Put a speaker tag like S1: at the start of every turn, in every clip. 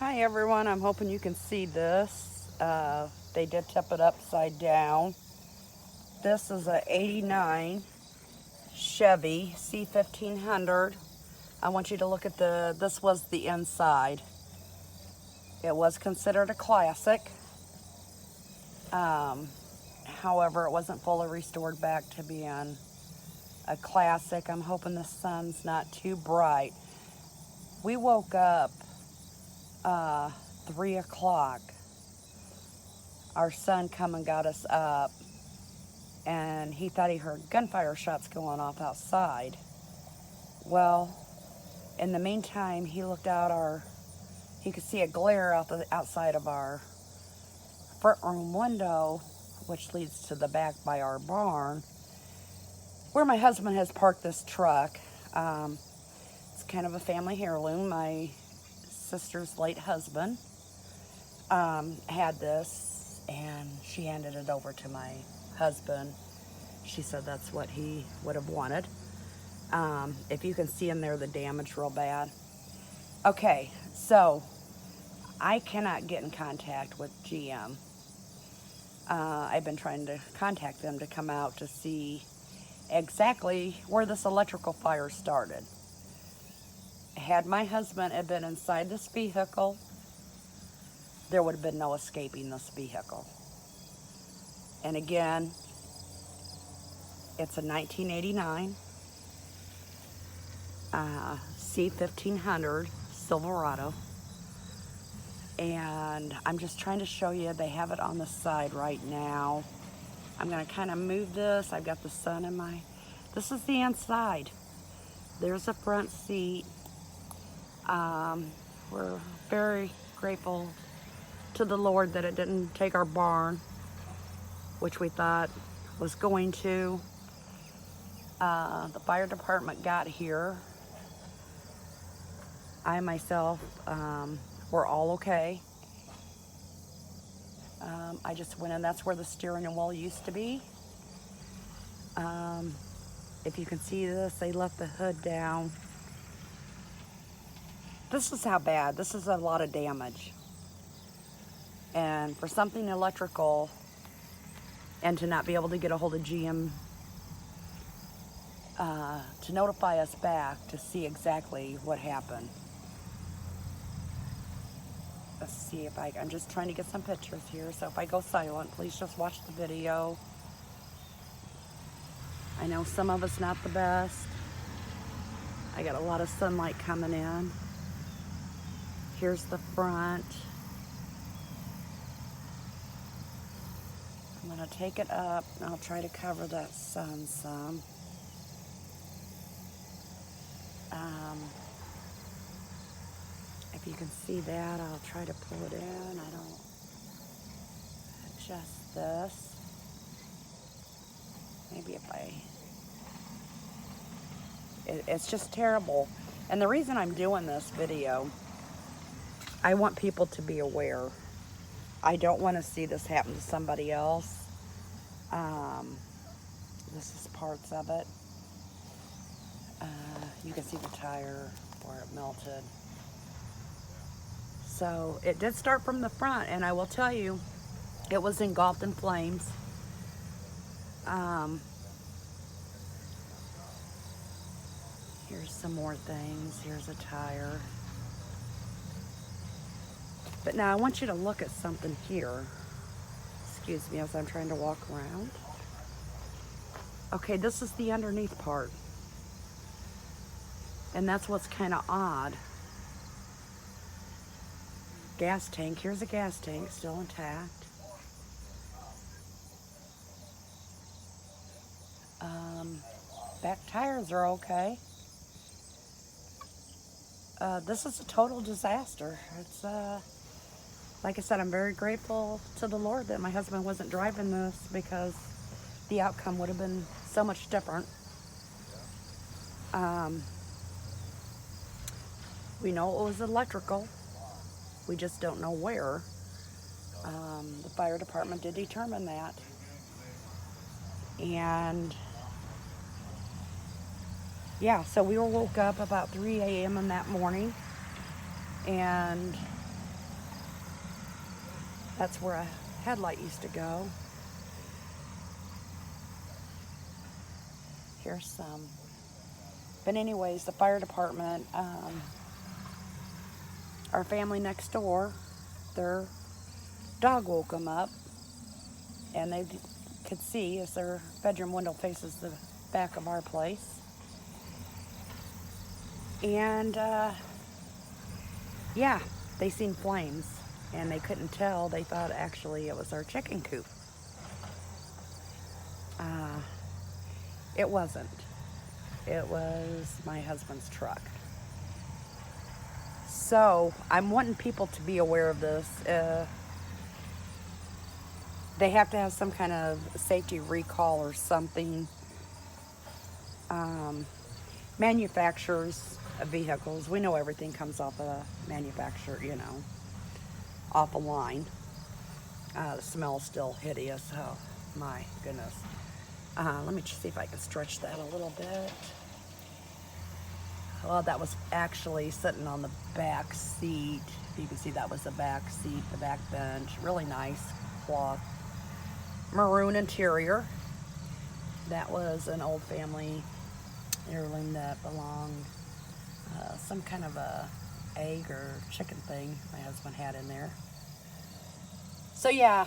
S1: Hi everyone, I'm hoping you can see this. They did tip it upside down. This is a 89 Chevy C1500. I want you to look at this was the inside. It was considered a classic. Um, However, it wasn't fully restored back to being a classic. I'm hoping the sun's not too bright. We woke up 3 o'clock. Our son come and got us up, and he thought he heard gunfire shots going off outside. Well, in the meantime, he could see a glare out the outside of our front room window, which leads to the back by our barn, where my husband has parked this truck. It's kind of a family heirloom. My sister's late husband had this, and she handed it over to my husband. She said that's what he would have wanted. If you can see in there the damage real bad. Okay, so I cannot get in contact with GM. I've been trying to contact them to come out to see exactly where this electrical fire started. Had my husband had been inside this vehicle, there would have been no escaping this vehicle. And again, it's a 1989 C1500 Silverado. And I'm just trying to show you, they have it on the side right now. I'm going to kind of move this. I've got the sun in this is the inside. There's a front seat. We're very grateful to the Lord that it didn't take our barn, which we thought was going to. The fire department got here. I myself were all okay. I just went in. That's where the steering wheel used to be. If you can see this, they left the hood down. This is how bad. This is a lot of damage. And for something electrical, and to not be able to get a hold of GM to notify us back to see exactly what happened. Let's see if I'm just trying to get some pictures here, so if I go silent, please just watch the video. I know some of it's not the best. I got a lot of sunlight coming in. Here's the front. I'm gonna take it up and I'll try to cover that sun some. If you can see that, I'll try to pull it in. I don't adjust this. Maybe if it's just terrible. And the reason I'm doing this video, I want people to be aware. I don't want to see this happen to somebody else. This is parts of it. You can see the tire where it melted. So it did start from the front, and I will tell you, it was engulfed in flames. Here's some more things. Here's a tire. But now I want you to look at something here. Excuse me as I'm trying to walk around. Okay, this is the underneath part. And that's what's kind of odd. Gas tank. Here's a gas tank, still intact. Back tires are okay. This is a total disaster. It's like I said, I'm very grateful to the Lord that my husband wasn't driving this, because the outcome would have been so much different. We know it was electrical. We just don't know where. The fire department did determine that. And yeah, so we were woke up about 3 a.m. in that morning, and That's where a headlight used to go. Here's some. But anyways, the fire department, our family next door, their dog woke them up, and they could see as their bedroom window faces the back of our place. And yeah, they seen flames, and they couldn't tell. They thought actually it was our chicken coop. It wasn't. It was my husband's truck. So I'm wanting people to be aware of this. They have to have some kind of safety recall or something. Manufacturers of vehicles, we know everything comes off a manufacturer, you know, off a line. The smell's still hideous. Oh my goodness. Let me just see if I can stretch that a little bit. Well, that was actually sitting on the back seat. You can see that was the back seat, the back bench. Really nice cloth. Maroon interior. That was an old family heirloom that belonged some kind of a egg or chicken thing my husband had in there. So yeah,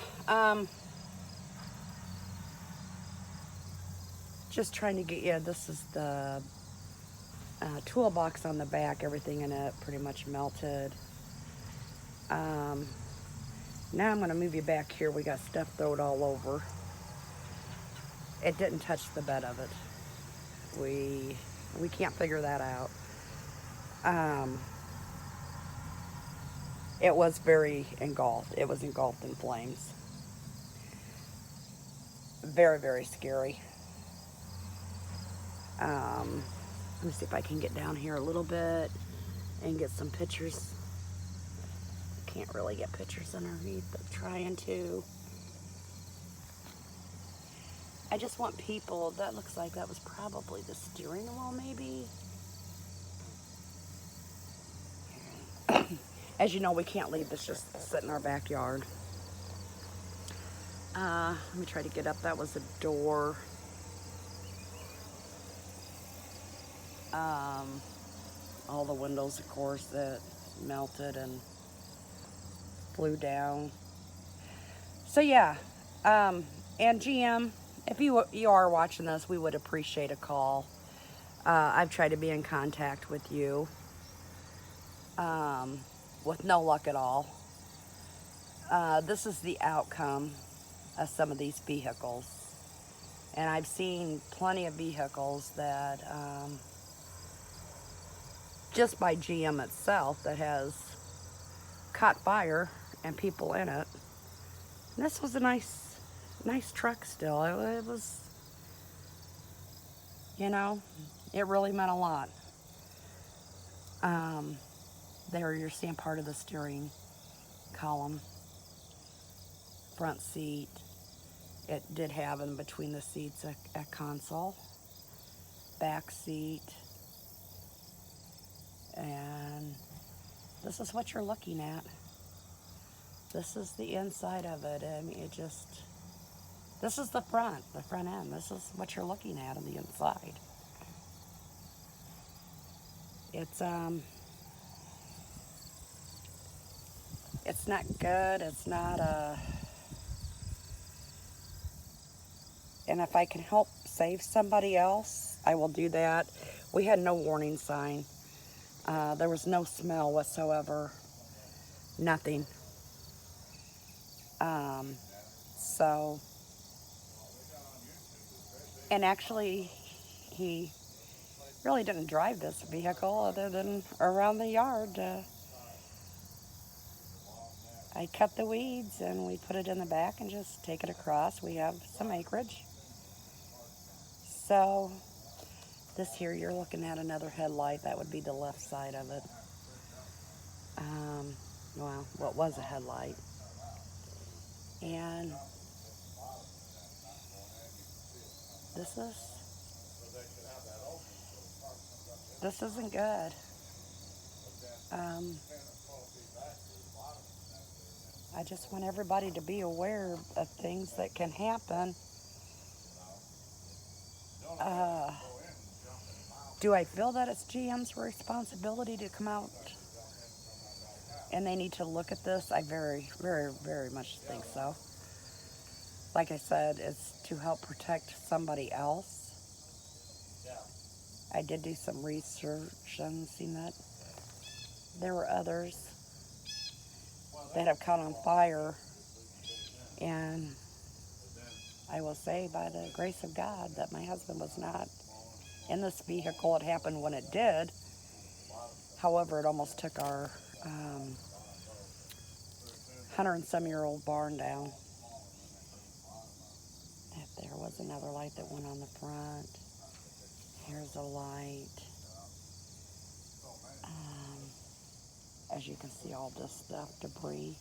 S1: just trying to get you, this is the toolbox on the back, everything in it pretty much melted. Now I'm going to move you back here. We got stuff thrown all over. It didn't touch the bed of it. We can't figure that out. It was very engulfed. It was engulfed in flames. Very, very scary. Let me see if I can get down here a little bit and get some pictures. Can't really get pictures underneath, but trying to. I just want people, that looks like that was probably the steering wheel maybe. As you know, we can't leave this just sit in our backyard. Let me try to get up. That was a door. All the windows, of course, that melted and flew down. So yeah, and GM, if you are watching this, we would appreciate a call. I've tried to be in contact with you with no luck at all. This is the outcome of some of these vehicles. And I've seen plenty of vehicles that just by GM itself that has caught fire and people in it. And this was a nice truck still. It was, you know, it really meant a lot. There you're seeing part of the steering column, front seat. It did have in between the seats a console, back seat, and this is what you're looking at. This is the inside of it. I mean, this is the front end. This is what you're looking at on the inside. It's not good. It's not and if I can help save somebody else, I will do that. We had no warning sign. There was no smell whatsoever. Nothing. So, and actually, he really didn't drive this vehicle other than around the yard. I cut the weeds and we put it in the back and just take it across. We have some acreage. So, this here, you're looking at another headlight. That would be the left side of it. Well, what was a headlight. And this isn't good. I just want everybody to be aware of things that can happen. Do I feel that it's GM's responsibility to come out and they need to look at this? I very, very, very much think so. Like I said, it's to help protect somebody else. I did do some research and seen that there were others that have caught on fire, and I will say by the grace of God that my husband was not in this vehicle. It happened when it did. However, it almost took our 100-and-some-year-old barn down. There was another light that went on the front. Here's a light. As you can see, all this stuff, debris.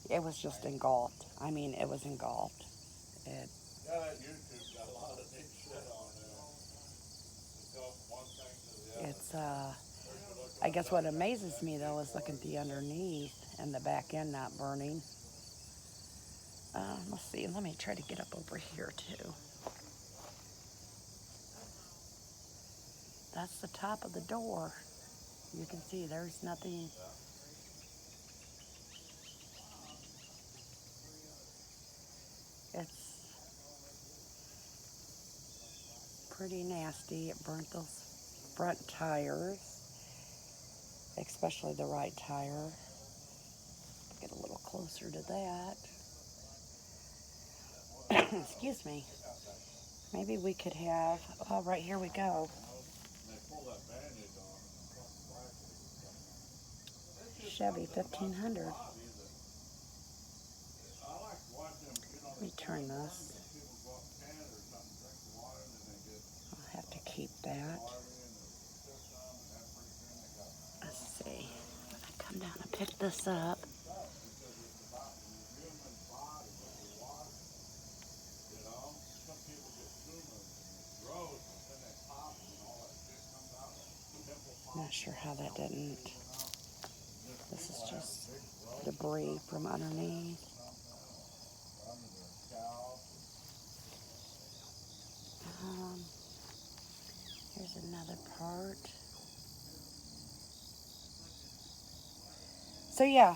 S1: It was just engulfed. I mean, it was engulfed. It.
S2: Yeah, that YouTube got a lot of neat shit on there.
S1: It's I guess what amazes me though is looking at the underneath and the back end not burning. Let's see. Let me try to get up over here too. That's the top of the door. You can see there's nothing. It's pretty nasty. It burnt those front tires, especially the right tire. Get a little closer to that. Excuse me. Maybe we could have, oh, right here we go. Chevy 1500. Let me turn this. I'll have to keep that. Let's see. I come down and pick this up. I'm not sure how that didn't. This is just debris from underneath. Here's another part. So yeah,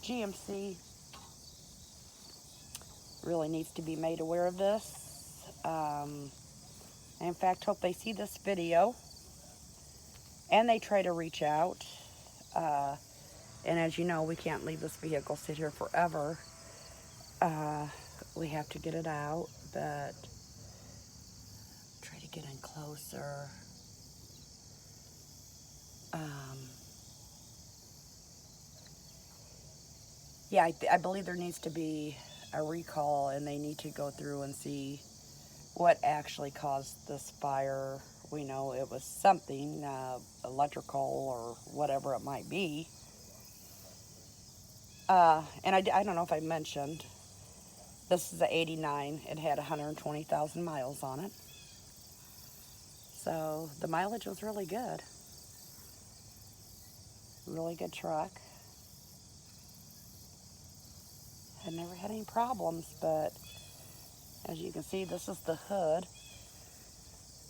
S1: GMC really needs to be made aware of this. I in fact hope they see this video and they try to reach out. And as you know, we can't leave this vehicle sit here forever. We have to get it out, but try to get in closer. Yeah, I believe there needs to be a recall, and they need to go through and see what actually caused this fire. We know it was something electrical or whatever it might be. And I don't know if I mentioned, this is a 89. It had 120,000 miles on it. So the mileage was really good. Really good truck. Had never had any problems, but as you can see, this is the hood.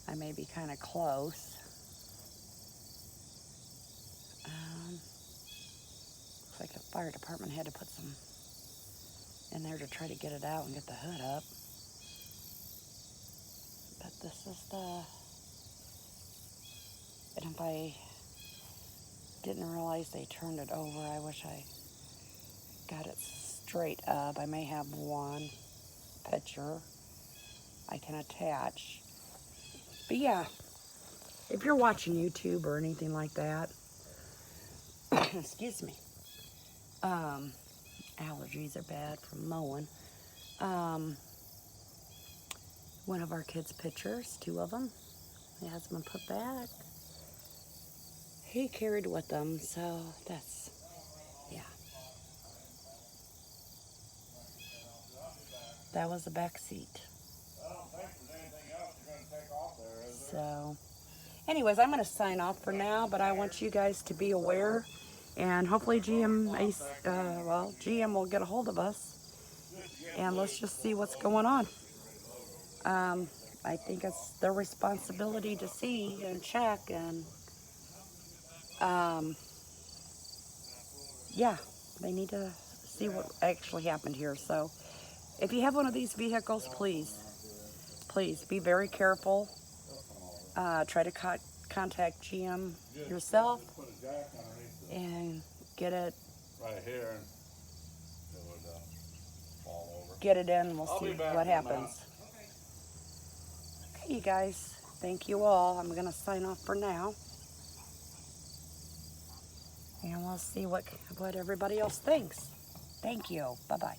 S1: I may be kind of close. Looks like the fire department had to put some in there to try to get it out and get the hood up. But this is and if I didn't realize they turned it over, I wish I got it straight up. I may have one picture I can attach. But yeah, if you're watching YouTube or anything like that, excuse me, allergies are bad from mowing. One of our kids' pictures, 2 of them, my husband put back. He carried with them, so that's, yeah. That was the back seat. So, anyways, I'm going to sign off for now, but I want you guys to be aware And hopefully GM will get a hold of us, and let's just see what's going on. I think it's their responsibility to see and check, and yeah, they need to see what actually happened here. So if you have one of these vehicles, please be very careful. Try to contact GM yourself
S2: Just put a jack underneath
S1: and get it
S2: right here, and it would fall over.
S1: get it in. We'll
S2: I'll
S1: see
S2: be back
S1: what
S2: in a minute.
S1: happens. Okay, you guys. Thank you all. I'm gonna sign off for now, and we'll see what everybody else thinks. Thank you. Bye bye.